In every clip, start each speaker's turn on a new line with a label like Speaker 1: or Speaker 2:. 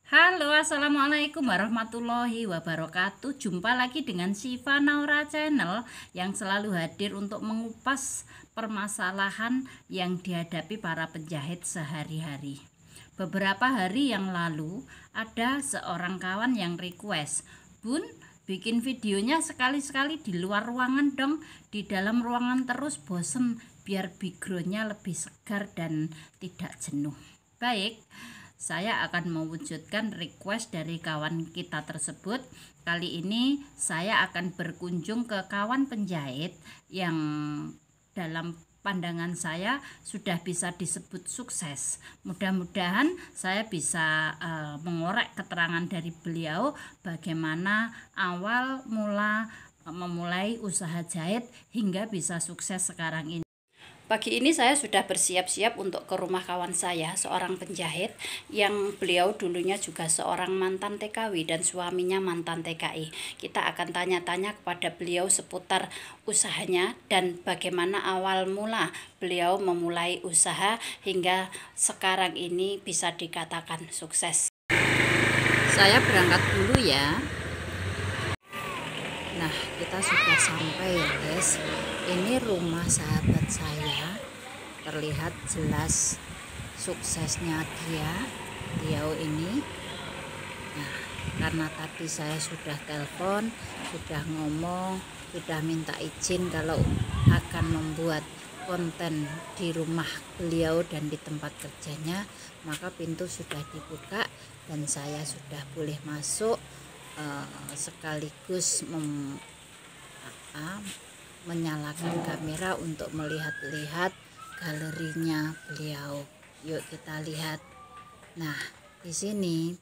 Speaker 1: Halo, assalamualaikum warahmatullahi wabarakatuh. Jumpa lagi dengan Siva Naura Channel yang selalu hadir untuk mengupas permasalahan yang dihadapi para penjahit sehari-hari. Beberapa hari yang lalu ada seorang kawan yang request, "Bun, bikin videonya sekali-sekali di luar ruangan dong, di dalam ruangan terus bosen, biar backgroundnya lebih segar dan tidak jenuh." Baik, saya akan mewujudkan request dari kawan kita tersebut. Kali ini saya akan berkunjung ke kawan penjahit yang dalam pandangan saya sudah bisa disebut sukses. Mudah-mudahan saya bisa mengorek keterangan dari beliau bagaimana awal mula memulai usaha jahit hingga bisa sukses sekarang ini. Pagi ini saya sudah bersiap-siap untuk ke rumah kawan saya, seorang penjahit yang beliau dulunya juga seorang mantan TKW dan suaminya mantan TKI. Kita akan tanya-tanya kepada beliau seputar usahanya dan bagaimana awal mula beliau memulai usaha hingga sekarang ini bisa dikatakan sukses. Saya berangkat dulu ya. Nah, kita sudah sampai ya guys. Ini rumah sahabat saya. Terlihat jelas suksesnya beliau ini. Nah, karena tadi saya sudah telepon, sudah ngomong, sudah minta izin kalau akan membuat konten di rumah beliau dan di tempat kerjanya, maka pintu sudah dibuka dan saya sudah boleh masuk. Sekaligus menyalakan kamera untuk melihat-lihat galerinya beliau. Yuk kita lihat. Nah, di sini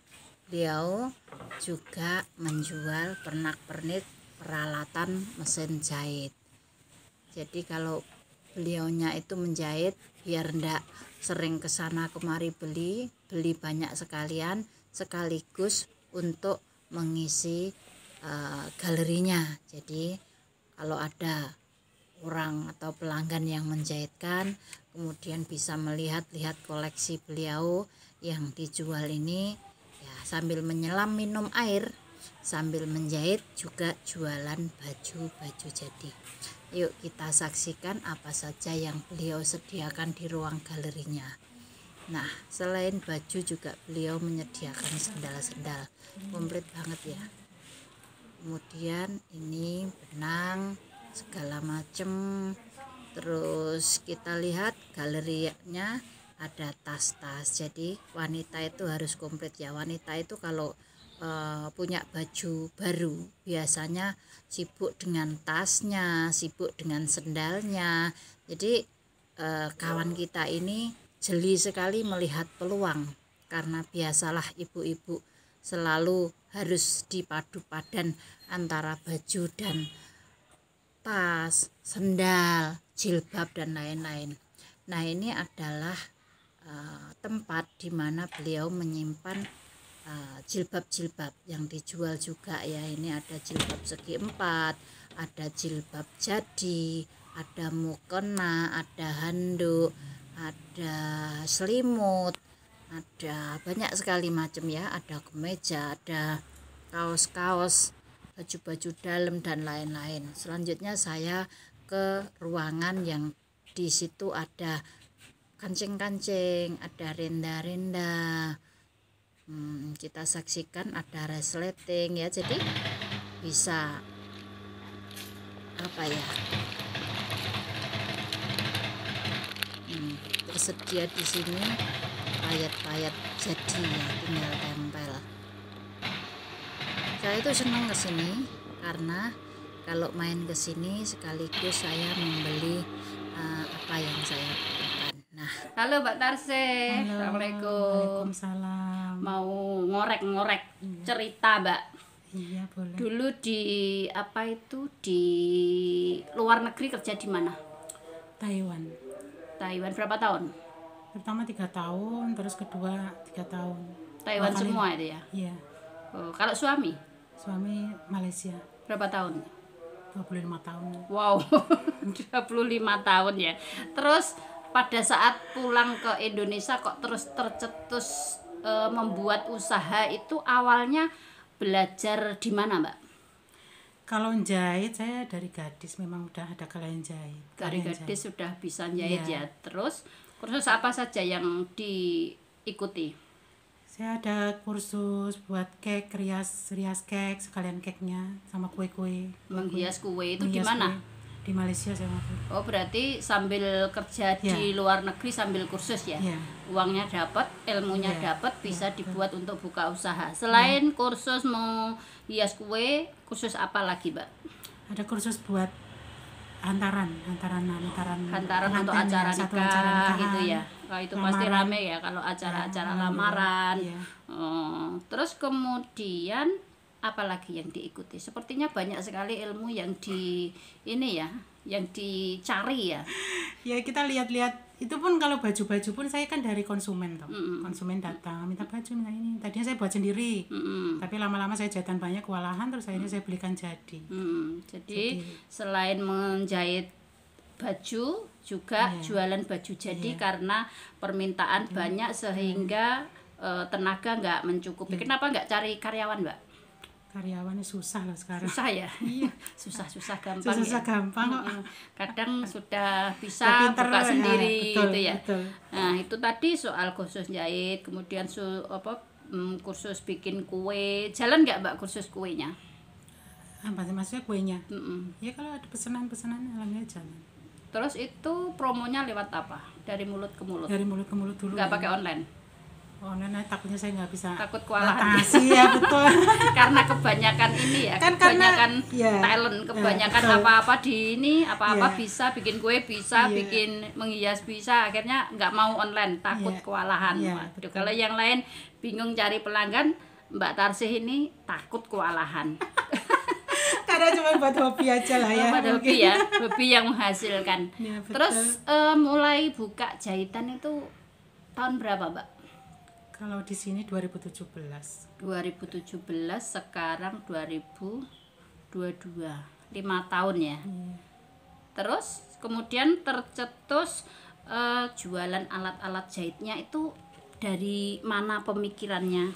Speaker 1: beliau juga menjual pernak-pernik peralatan mesin jahit. Jadi kalau beliaunya itu menjahit biar ndak sering kesana kemari beli banyak sekalian sekaligus untuk mengisi galerinya. Jadi kalau ada orang atau pelanggan yang menjahitkan, kemudian bisa melihat-lihat koleksi beliau yang dijual ini ya, sambil menyelam minum air, sambil menjahit juga jualan baju-baju jadi. Yuk kita saksikan apa saja yang beliau sediakan di ruang galerinya. Nah, selain baju juga beliau menyediakan sendal-sendal, komplit banget ya. Kemudian ini benang segala macem. Terus kita lihat galerinya ada tas-tas. Jadi wanita itu harus komplit ya. Wanita itu kalau punya baju baru biasanya sibuk dengan tasnya, sibuk dengan sendalnya. Jadi kawan kita ini jeli sekali melihat peluang, karena biasalah ibu-ibu selalu harus dipadu padan antara baju dan tas, sendal, jilbab dan lain-lain. Nah, ini adalah tempat di mana beliau menyimpan jilbab-jilbab yang dijual juga ya. Ini ada jilbab segi 4, ada jilbab jadi, ada mukena, ada handuk, ada selimut, ada banyak sekali macam ya, ada kemeja, ada kaos-kaos, baju-baju dalam dan lain-lain. Selanjutnya saya ke ruangan yang di situ ada kancing-kancing, ada renda-renda. Kita saksikan ada resleting ya, jadi bisa apa ya, tersedia di sini payet-payet jadi ya, tinggal tempel. Saya itu senang kesini karena kalau main kesini sekaligus saya membeli apa yang saya butuhkan. Nah, halo Mbak Tarse.
Speaker 2: Halo,
Speaker 1: Assalamualaikum.
Speaker 2: Waalaikumsalam.
Speaker 1: Mau ngorek-ngorek cerita Mbak.
Speaker 2: Iya boleh.
Speaker 1: Dulu di apa itu di luar negeri kerja di mana?
Speaker 2: Taiwan.
Speaker 1: Taiwan berapa tahun?
Speaker 2: Pertama 3 tahun, terus kedua 3 tahun.
Speaker 1: Taiwan
Speaker 2: Bahkan
Speaker 1: semua itu ya.
Speaker 2: Iya.
Speaker 1: Kalau suami
Speaker 2: Suami Malaysia.
Speaker 1: berapa tahun?
Speaker 2: 25 tahun.
Speaker 1: Wow, 25 tahun ya. Terus pada saat pulang ke Indonesia kok terus tercetus membuat usaha itu awalnya belajar di mana, Mbak?
Speaker 2: Kalau jahit saya dari gadis memang udah ada kalian jahit.
Speaker 1: Dari
Speaker 2: Kalian
Speaker 1: gadis
Speaker 2: jahit.
Speaker 1: sudah bisa jahit
Speaker 2: Iya.
Speaker 1: ya. Terus kursus apa saja yang diikuti?
Speaker 2: Saya ada kursus buat kek, rias kek, sekalian keknya sama kue-kue.
Speaker 1: Menghias kue itu di
Speaker 2: Menghias
Speaker 1: mana?
Speaker 2: kue. Di Malaysia saya waktu.
Speaker 1: Oh, berarti sambil kerja di luar negeri sambil kursus ya?
Speaker 2: Iya.
Speaker 1: Uangnya dapat, ilmunya
Speaker 2: Iya.
Speaker 1: dapat, bisa dibuat untuk buka usaha. Selain kursus menghias kue, kursus apa lagi, Mbak?
Speaker 2: Ada kursus buat hantaran
Speaker 1: Hantaran untuk
Speaker 2: pengantin,
Speaker 1: acara
Speaker 2: ya, satu
Speaker 1: nikah
Speaker 2: acara nikahan,
Speaker 1: gitu ya. Kalau itu pasti
Speaker 2: lamaran.
Speaker 1: rame ya kalau acara-acara
Speaker 2: Ya,
Speaker 1: lamaran.
Speaker 2: iya.
Speaker 1: Terus kemudian apalagi yang diikuti? Sepertinya banyak sekali ilmu yang yang dicari ya.
Speaker 2: Ya kita lihat-lihat itu pun kalau baju-baju pun saya kan dari konsumen toh. Konsumen datang minta baju minta ini. Tadinya saya buat sendiri. Tapi lama-lama saya jahitan banyak kewalahan terus akhirnya saya belikan jadi.
Speaker 1: Jadi selain menjahit baju juga jualan baju jadi karena permintaan banyak sehingga tenaga nggak mencukupi. Kenapa nggak cari karyawan, Mbak?
Speaker 2: Karyawannya susah loh sekarang.
Speaker 1: Susah ya? Susah gampang
Speaker 2: Susah
Speaker 1: ya?
Speaker 2: gampang kok.
Speaker 1: Kadang sudah bisa
Speaker 2: Udah pinter,
Speaker 1: buka sendiri
Speaker 2: betul,
Speaker 1: gitu ya.
Speaker 2: betul.
Speaker 1: Nah, itu tadi soal kursus jahit, kemudian kursus bikin kue. Jalan nggak, Mbak, kursus kuenya?
Speaker 2: Apa sih maksudnya kuenya? Ya kalau ada pesanan-pesanan alhamdulillah jalan.
Speaker 1: Terus itu promonya lewat apa? Dari mulut ke mulut?
Speaker 2: Dari mulut ke mulut dulu.
Speaker 1: Nggak pakai online?
Speaker 2: Online takutnya saya nggak bisa
Speaker 1: Takut kewalahan.
Speaker 2: batasi ya betul.
Speaker 1: Karena kebanyakan ini ya,
Speaker 2: Kan
Speaker 1: kebanyakan
Speaker 2: ya,
Speaker 1: talent, kebanyakan
Speaker 2: betul.
Speaker 1: apa-apa di ini, apa-apa
Speaker 2: Ya.
Speaker 1: bisa, bikin kue bisa,
Speaker 2: Iya.
Speaker 1: bikin menghias bisa, akhirnya nggak mau online, takut
Speaker 2: Iya.
Speaker 1: kewalahan.
Speaker 2: Iya,
Speaker 1: Waduh,
Speaker 2: betul.
Speaker 1: kalau yang lain bingung cari pelanggan, Mbak Tarsih ini takut kewalahan.
Speaker 2: Karena cuma buat hobi aja lah ya.
Speaker 1: Pada
Speaker 2: mungkin.
Speaker 1: hobi ya, hobi yang menghasilkan.
Speaker 2: Ya, betul.
Speaker 1: Terus mulai buka jahitan itu tahun berapa, Mbak?
Speaker 2: Kalau di sini 2017.
Speaker 1: 2017, sekarang 2022, 5 tahun ya. Terus kemudian tercetus jualan alat-alat jahitnya itu dari mana pemikirannya?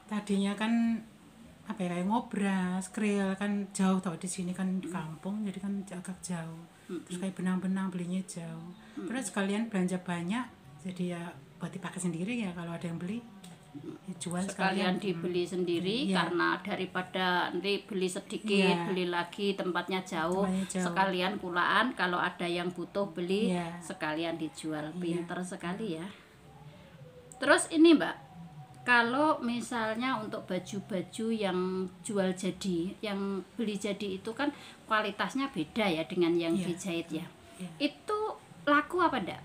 Speaker 2: Tadinya kan apa ya kayak ngobras, kriel kan jauh tau di sini kan di kampung jadi kan agak jauh. Terus kayak benang-benang belinya jauh. Terus sekalian belanja banyak jadi ya buat dipakai sendiri ya kalau ada yang beli ya jual
Speaker 1: Sekalian dibeli sendiri
Speaker 2: Iya.
Speaker 1: karena daripada nanti beli sedikit,
Speaker 2: Iya.
Speaker 1: beli lagi tempatnya jauh,
Speaker 2: Tempatnya jauh.
Speaker 1: sekalian kulaan kalau ada yang butuh beli
Speaker 2: Iya.
Speaker 1: sekalian dijual. Pinter sekali ya. Terus ini, Mbak, kalau misalnya untuk baju-baju yang jual jadi, yang beli jadi itu kan kualitasnya beda ya dengan yang
Speaker 2: Iya.
Speaker 1: dijahit ya.
Speaker 2: Iya.
Speaker 1: Itu laku apa enggak?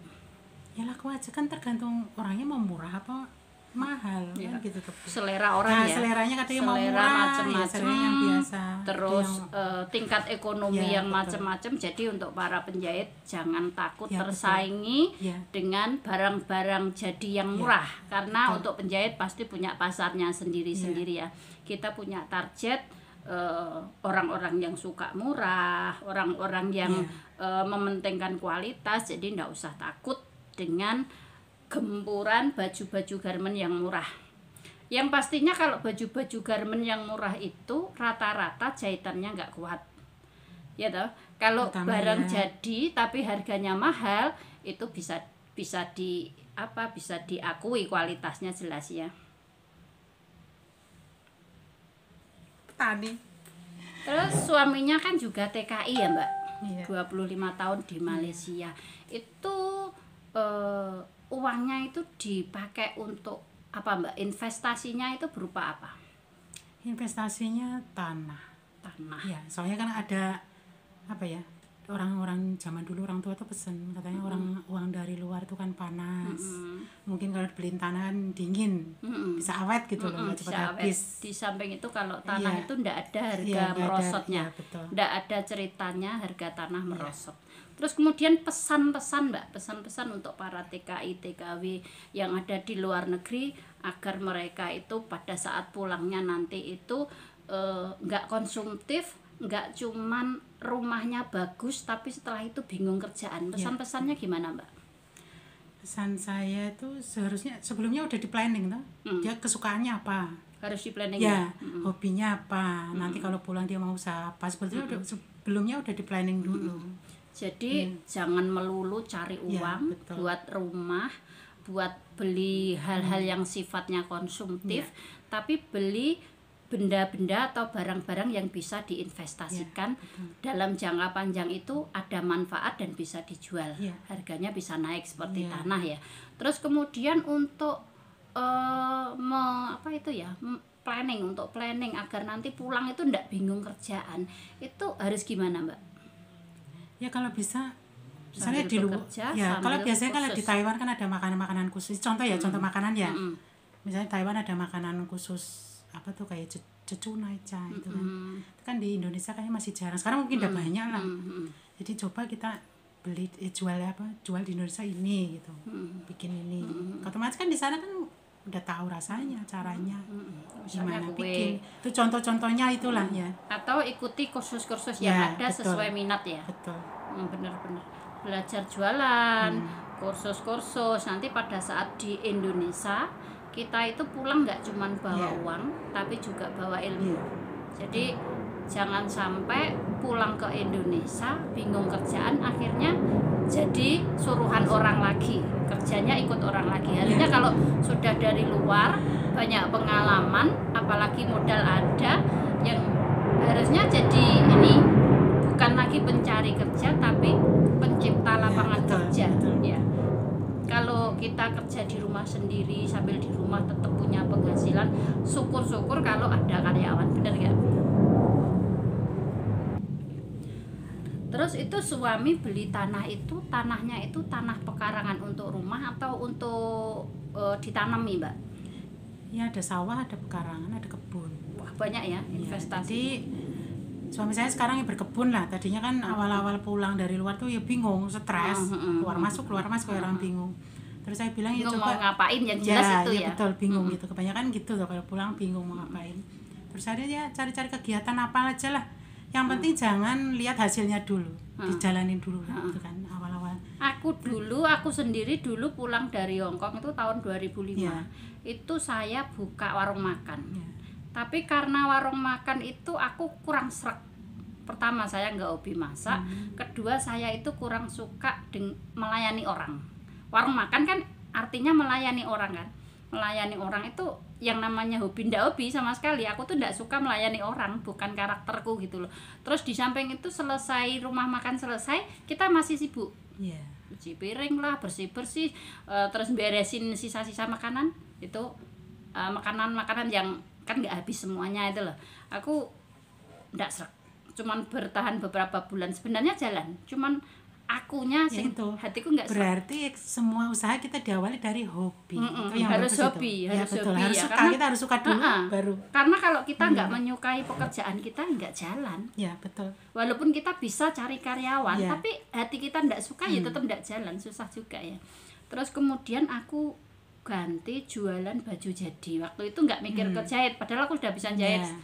Speaker 2: Ya laku aja kan tergantung orangnya mau murah apa mahal kan gitu tuh.
Speaker 1: Selera orang
Speaker 2: Nah,
Speaker 1: ya.
Speaker 2: seleranya katanya mau
Speaker 1: Selera
Speaker 2: murah,
Speaker 1: macam-macam.
Speaker 2: ya selera yang biasa.
Speaker 1: Terus
Speaker 2: Yang-
Speaker 1: tingkat ekonomi
Speaker 2: Ya,
Speaker 1: yang
Speaker 2: betul.
Speaker 1: macam-macam. Jadi untuk para penjahit jangan takut
Speaker 2: Ya,
Speaker 1: tersaingi
Speaker 2: Ya.
Speaker 1: dengan barang-barang jadi yang murah, karena
Speaker 2: betul.
Speaker 1: untuk penjahit pasti punya pasarnya sendiri-sendiri ya. Kita punya target orang-orang yang suka murah, orang-orang yang mementingkan kualitas. Jadi nggak usah takut dengan gempuran baju-baju garment yang murah. Yang pastinya kalau baju-baju garment yang murah itu rata-rata jahitannya nggak kuat, ya toh. Kalau
Speaker 2: Pertama
Speaker 1: barang
Speaker 2: ya.
Speaker 1: jadi tapi harganya mahal itu bisa diakui kualitasnya jelas ya.
Speaker 2: Tadi.
Speaker 1: Terus suaminya kan juga TKI ya, Mbak.
Speaker 2: Iya.
Speaker 1: 25 tahun di Malaysia. Itu uangnya itu dipakai untuk apa, Mbak? Investasinya itu berupa apa?
Speaker 2: Investasinya tanah.
Speaker 1: Tanah.
Speaker 2: Ya, soalnya kan ada apa ya? Orang-orang zaman dulu orang tua tuh pesen katanya uang dari luar itu kan panas. Mungkin kalau dibeliin tanah kan dingin. Bisa awet gitu loh, nggak cepat
Speaker 1: Bisa awet.
Speaker 2: habis.
Speaker 1: Di samping itu kalau tanah
Speaker 2: Iya.
Speaker 1: itu ndak ada harga
Speaker 2: Iya, nggak ada,
Speaker 1: merosotnya.
Speaker 2: iya, betul.
Speaker 1: Ndak ada ceritanya harga tanah merosot. Terus kemudian pesan-pesan, Mbak, pesan-pesan untuk para TKI, TKW yang ada di luar negeri agar mereka itu pada saat pulangnya nanti itu nggak konsumtif, nggak cuman rumahnya bagus tapi setelah itu bingung kerjaan. Pesan-pesannya gimana, Mbak?
Speaker 2: Pesan saya itu seharusnya sebelumnya udah di planning tuh. Dia kesukaannya apa?
Speaker 1: Harus di planning
Speaker 2: Ya, hobinya apa? Nanti kalau pulang dia mau usaha apa? Sebetulnya sebelumnya udah di planning dulu.
Speaker 1: Jadi jangan melulu cari
Speaker 2: Ya,
Speaker 1: uang
Speaker 2: betul.
Speaker 1: buat rumah, buat beli hal-hal yang sifatnya konsumtif, tapi beli benda-benda atau barang-barang yang bisa diinvestasikan dalam jangka panjang, itu ada manfaat dan bisa dijual.
Speaker 2: Ya.
Speaker 1: Harganya bisa naik seperti
Speaker 2: Ya.
Speaker 1: tanah ya. Terus kemudian untuk planning, untuk planning agar nanti pulang itu ndak bingung kerjaan, itu harus gimana Mbak?
Speaker 2: Ya kalau bisa misalnya
Speaker 1: Sambil
Speaker 2: di luar
Speaker 1: bekerja,
Speaker 2: ya
Speaker 1: sambil
Speaker 2: kalau biasanya kalau di
Speaker 1: kursus.
Speaker 2: Taiwan kan ada makanan-makanan khusus, contoh ya, contoh makanan ya, misalnya Taiwan ada makanan khusus apa tuh kayak cecunaica itu kan. Itu kan di Indonesia kayaknya masih jarang, sekarang mungkin udah banyak lah. Jadi coba kita beli jual di Indonesia ini gitu, bikin ini, otomatis kan di sana kan udah tahu rasanya, caranya
Speaker 1: Misalnya
Speaker 2: gimana
Speaker 1: kue.
Speaker 2: bikin, itu contoh-contohnya itulah ya.
Speaker 1: Atau ikuti kursus-kursus
Speaker 2: Ya,
Speaker 1: yang ada
Speaker 2: betul.
Speaker 1: sesuai minat ya.
Speaker 2: Betul.
Speaker 1: Bener-bener belajar jualan, kursus-kursus. Nanti pada saat di Indonesia kita itu pulang nggak cuman bawa
Speaker 2: Iya.
Speaker 1: uang, tapi juga bawa ilmu.
Speaker 2: Iya.
Speaker 1: Jadi jangan sampai pulang ke Indonesia bingung kerjaan, akhirnya jadi suruhan orang lagi, kerjanya ikut orang lagi. Harusnya kalau sudah dari luar banyak pengalaman, apalagi modal ada, yang harusnya jadi ini bukan lagi pencari kerja tapi pencipta lapangan
Speaker 2: betul,
Speaker 1: kerja.
Speaker 2: betul.
Speaker 1: Ya. Kalau kita kerja di rumah sendiri sambil di rumah tetap punya penghasilan, syukur-syukur kalau ada karyawan, bener ya. Terus itu suami beli tanah itu, tanahnya itu tanah pekarangan untuk rumah atau untuk ditanami Mbak?
Speaker 2: Ya ada sawah, ada pekarangan, ada kebun.
Speaker 1: Wah banyak ya investasi.
Speaker 2: Jadi suami saya sekarang yang berkebun lah. Tadinya kan awal-awal pulang dari luar tuh ya bingung, stres, keluar masuk kayak orang bingung. Terus saya bilang ya
Speaker 1: Bingung
Speaker 2: coba
Speaker 1: mau ngapain, yang jelas itu ya.
Speaker 2: betul, bingung gitu. Kebanyakan gitu tuh kalau pulang bingung mau ngapain. Terus saya ya cari-cari kegiatan apa aja lah. Yang penting jangan lihat hasilnya dulu, dijalanin dulu gitu kan awal-awal.
Speaker 1: Aku sendiri dulu pulang dari Hongkong itu tahun 2005.
Speaker 2: Ya.
Speaker 1: Itu saya buka warung makan.
Speaker 2: Ya.
Speaker 1: Tapi karena warung makan itu aku kurang sreg. Pertama saya nggak hobi masak, kedua saya itu kurang suka melayani orang. Warung makan kan artinya melayani orang kan. Melayani orang itu yang namanya hobi, ndak hobi sama sekali. Aku tuh ndak suka melayani orang, bukan karakterku gitu loh. Terus di samping itu selesai rumah makan selesai, kita masih sibuk.
Speaker 2: Iya.
Speaker 1: Cuci piring lah, bersih-bersih, terus beresin sisa-sisa makanan. Itu makanan-makanan yang kan nggak habis semuanya itu loh. Aku ndak sreg. Cuman bertahan beberapa bulan, sebenarnya jalan. Cuman akunya sing
Speaker 2: itu
Speaker 1: hatiku nggak sreg.
Speaker 2: berarti semua usaha kita diawali dari hobi. Itu yang
Speaker 1: harus
Speaker 2: bagus
Speaker 1: hobi,
Speaker 2: itu.
Speaker 1: harus
Speaker 2: betul,
Speaker 1: hobi
Speaker 2: harus
Speaker 1: ya,
Speaker 2: suka,
Speaker 1: karena-
Speaker 2: kita harus suka dulu baru.
Speaker 1: Karena kalau kita nggak menyukai pekerjaan kita nggak jalan.
Speaker 2: Ya betul.
Speaker 1: Walaupun kita bisa cari karyawan,
Speaker 2: Iya.
Speaker 1: tapi hati kita nggak suka ya tetap nggak jalan, susah juga ya. Terus kemudian aku ganti jualan baju jadi. Waktu itu nggak mikir ke jahit, padahal aku udah bisa jahit.
Speaker 2: Iya.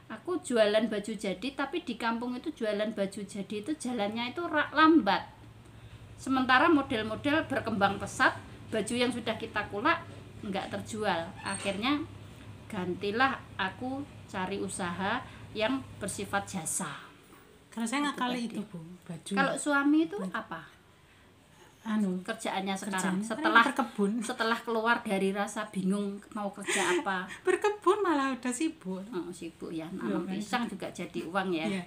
Speaker 1: Aku jualan baju jadi, tapi di kampung itu jualan baju jadi itu jalannya itu lambat. Sementara model-model berkembang pesat, baju yang sudah kita kulak nggak terjual. Akhirnya gantilah aku cari usaha yang bersifat jasa.
Speaker 2: Kalau saya nggak kali itu Bu, baju.
Speaker 1: Kalau suami itu apa kerjaannya sekarang?
Speaker 2: Kerjaannya
Speaker 1: Setelah
Speaker 2: berkebun.
Speaker 1: setelah keluar dari rasa bingung mau kerja apa,
Speaker 2: Berkebun malah udah sibuk.
Speaker 1: sibuk ya, nanam pisang juga jadi uang ya.
Speaker 2: Iya.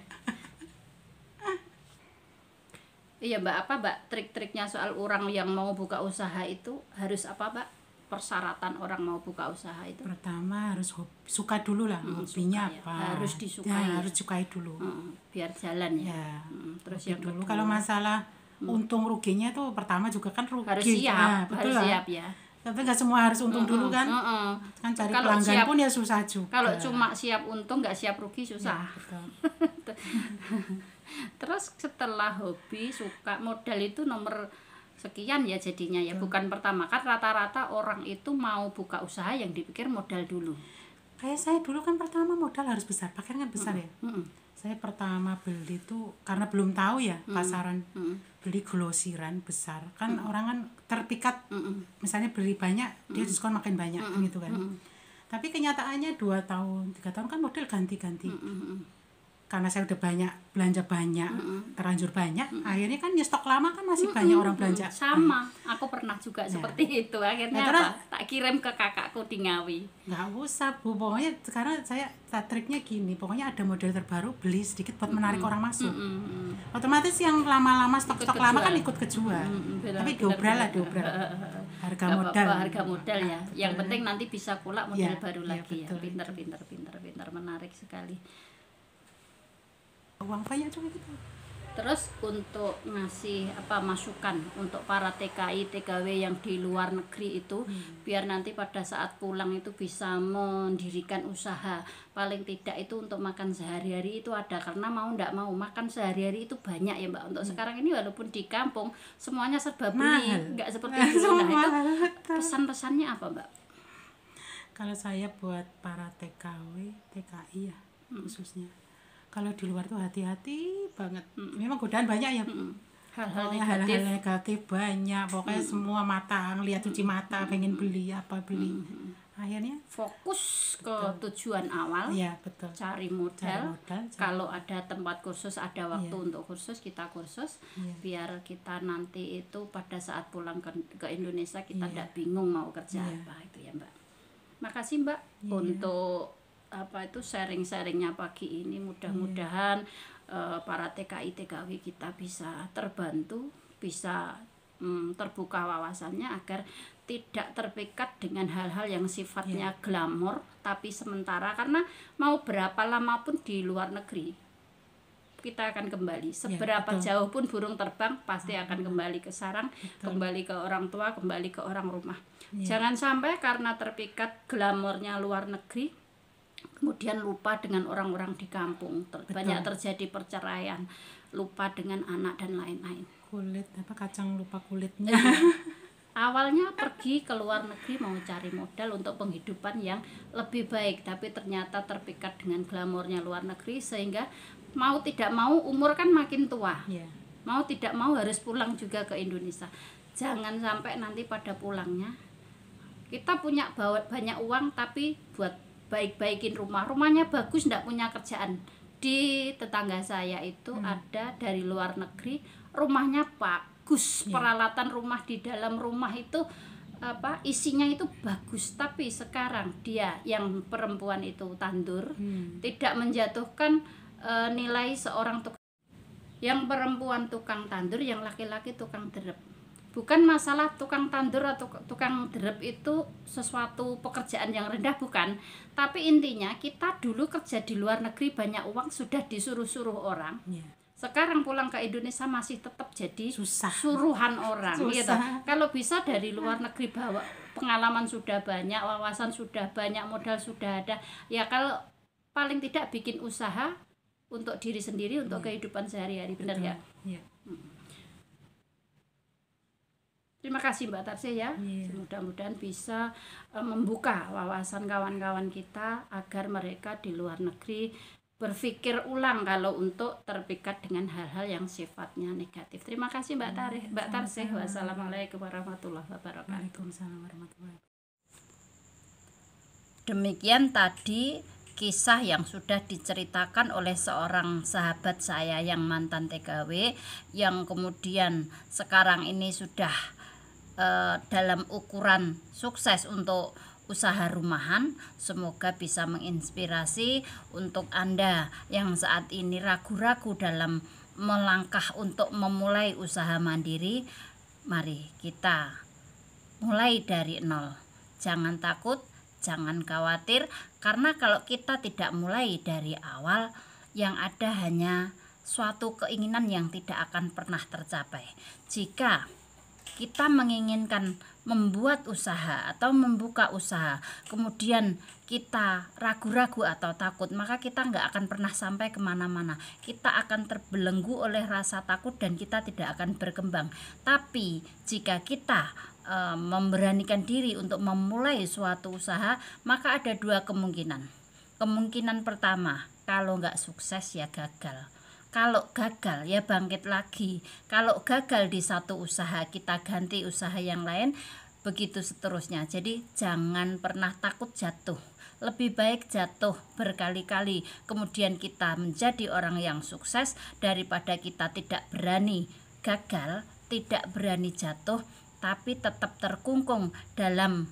Speaker 1: Iya Mbak, apa Mbak trik-triknya soal orang yang mau buka usaha itu harus apa Mbak? Persyaratan orang mau buka usaha itu?
Speaker 2: Pertama harus suka dulu lah, hobinya
Speaker 1: suka ya.
Speaker 2: apa.
Speaker 1: Harus disukai
Speaker 2: Ya,
Speaker 1: ya.
Speaker 2: harus sukai dulu.
Speaker 1: Biar jalan ya.
Speaker 2: Ya.
Speaker 1: Terus
Speaker 2: Hobi
Speaker 1: yang
Speaker 2: dulu.
Speaker 1: kedua,
Speaker 2: Kalau masalah untung ruginya tuh pertama juga kan rugi.
Speaker 1: harus siap,
Speaker 2: Nah, betul
Speaker 1: harus
Speaker 2: lah.
Speaker 1: siap ya.
Speaker 2: Tapi nggak semua harus untung dulu kan. Kan cari
Speaker 1: Kalau
Speaker 2: pelanggan
Speaker 1: siap-
Speaker 2: pun ya susah juga.
Speaker 1: Kalau cuma siap untung nggak siap rugi susah.
Speaker 2: Betul.
Speaker 1: Terus setelah hobi suka, modal itu nomor sekian ya jadinya ya, bukan pertama. Kan rata-rata orang itu mau buka usaha yang dipikir modal dulu.
Speaker 2: Kayak saya dulu kan pertama modal harus besar, pakaian kan besar ya. Saya pertama beli tuh karena belum tahu ya pasaran, beli glosiran besar kan orang kan terpikat, misalnya beli banyak dia diskon makin banyak gitu kan. Tapi kenyataannya 2 tahun 3 tahun kan model ganti-ganti. Karena saya udah belanja banyak, terlanjur banyak, akhirnya kan stok lama kan masih banyak orang belanja.
Speaker 1: Sama, aku pernah juga seperti itu. Akhirnya
Speaker 2: terus,
Speaker 1: tak kirim ke kakakku di Ngawi.
Speaker 2: Nggak usah Bu, pokoknya sekarang saya triknya gini, pokoknya ada model terbaru beli sedikit buat menarik orang masuk. Otomatis yang lama-lama stok-stok lama kan ikut kejual. Tapi dobral harga modal.
Speaker 1: Harga modal ya. Yang penting nanti bisa pula model baru lagi ya. Pinter, menarik sekali.
Speaker 2: Uang banyak juga gitu.
Speaker 1: Terus untuk ngasih masukan untuk para TKI TKW yang di luar negeri itu, biar nanti pada saat pulang itu bisa mendirikan usaha, paling tidak itu untuk makan sehari-hari itu ada, karena mau ndak mau makan sehari-hari itu banyak ya Mbak. Untuk sekarang ini walaupun di kampung semuanya serba beli, nggak seperti dulu. Nah, itu pesan-pesannya apa Mbak?
Speaker 2: Kalau saya buat para TKW TKI ya khususnya, kalau di luar tuh hati-hati banget. Memang godaan banyak ya. Hal-hal negatif banyak. Pokoknya semua mata ngelihat cuci mata, pengen beli apa beli. Akhirnya
Speaker 1: fokus ke tujuan awal.
Speaker 2: Iya, betul.
Speaker 1: Cari modal. Kalau ada tempat kursus, ada waktu untuk kursus, kita kursus. Biar kita nanti itu pada saat pulang ke Indonesia kita tidak bingung mau kerja apa itu ya Mbak. Makasih Mbak untuk sharing-sharingnya pagi ini. Mudah-mudahan para TKI TKW kita bisa terbantu, bisa terbuka wawasannya agar tidak terpikat dengan hal-hal yang sifatnya glamor tapi sementara, karena mau berapa lama pun di luar negeri kita akan kembali, seberapa jauh pun burung terbang pasti akan kembali ke sarang, kembali ke orang tua, kembali ke orang rumah. Jangan sampai karena terpikat glamornya luar negeri kemudian lupa dengan orang-orang di kampung. Banyak terjadi perceraian, lupa dengan anak dan lain-lain.
Speaker 2: Kacang lupa kulitnya.
Speaker 1: Awalnya pergi ke luar negeri mau cari modal untuk penghidupan yang lebih baik, tapi ternyata terpikat dengan glamornya luar negeri sehingga mau tidak mau umur kan makin tua. Mau tidak mau harus pulang juga ke Indonesia. Jangan sampai nanti pada pulangnya kita punya banyak uang tapi buat baik-baikin rumahnya bagus, ndak punya kerjaan. Di tetangga saya itu ada dari luar negeri, rumahnya bagus, peralatan rumah di dalam rumah itu isinya itu bagus, tapi sekarang dia yang perempuan itu tandur, tidak menjatuhkan nilai seorang tukang. Yang perempuan tukang tandur, yang laki-laki tukang derep. Bukan masalah tukang tandur atau tukang derep itu sesuatu pekerjaan yang rendah, bukan. Tapi intinya kita dulu kerja di luar negeri banyak uang sudah disuruh-suruh orang. Sekarang pulang ke Indonesia masih tetap jadi suruhan orang. Gitu. Kalau bisa dari luar negeri bawa pengalaman sudah banyak, wawasan sudah banyak, modal sudah ada. Ya kalau paling tidak bikin usaha untuk diri sendiri, untuk kehidupan sehari-hari. Benar nggak? Terima kasih Mbak Tarsih ya. Mudah-mudahan bisa membuka wawasan kawan-kawan kita agar mereka di luar negeri berpikir ulang kalau untuk terpikat dengan hal-hal yang sifatnya negatif. Terima kasih Mbak Tarsih. Wassalamualaikum warahmatullahi wabarakatuh.
Speaker 2: Waalaikumsalam warahmatullahi wabarakatuh.
Speaker 1: Demikian tadi kisah yang sudah diceritakan oleh seorang sahabat saya yang mantan TKW, yang kemudian sekarang ini sudah dalam ukuran sukses untuk usaha rumahan. Semoga bisa menginspirasi untuk Anda yang saat ini ragu-ragu dalam melangkah untuk memulai usaha mandiri. Mari kita mulai dari nol. Jangan takut, jangan khawatir, karena kalau kita tidak mulai dari awal, yang ada hanya suatu keinginan yang tidak akan pernah tercapai. Jika kita menginginkan membuat usaha atau membuka usaha, kemudian kita ragu-ragu atau takut, maka kita nggak akan pernah sampai kemana-mana. Kita akan terbelenggu oleh rasa takut dan kita tidak akan berkembang. Tapi jika kita memberanikan diri untuk memulai suatu usaha, maka ada dua kemungkinan. Kemungkinan pertama, kalau nggak sukses ya gagal. Kalau gagal ya bangkit lagi. Kalau gagal di satu usaha, kita ganti usaha yang lain, begitu seterusnya. Jadi jangan pernah takut jatuh. Lebih baik jatuh berkali-kali, kemudian kita menjadi orang yang sukses, daripada kita tidak berani gagal, tidak berani jatuh, tapi tetap terkungkung dalam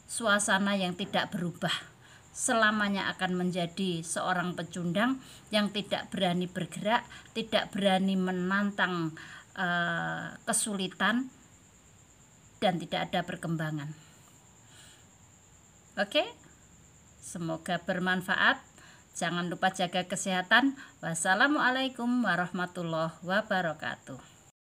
Speaker 1: suasana yang tidak berubah. Selamanya akan menjadi seorang pecundang yang tidak berani bergerak, tidak berani menantang kesulitan, dan tidak ada perkembangan. Oke, semoga bermanfaat. Jangan lupa jaga kesehatan. Wassalamualaikum warahmatullahi wabarakatuh.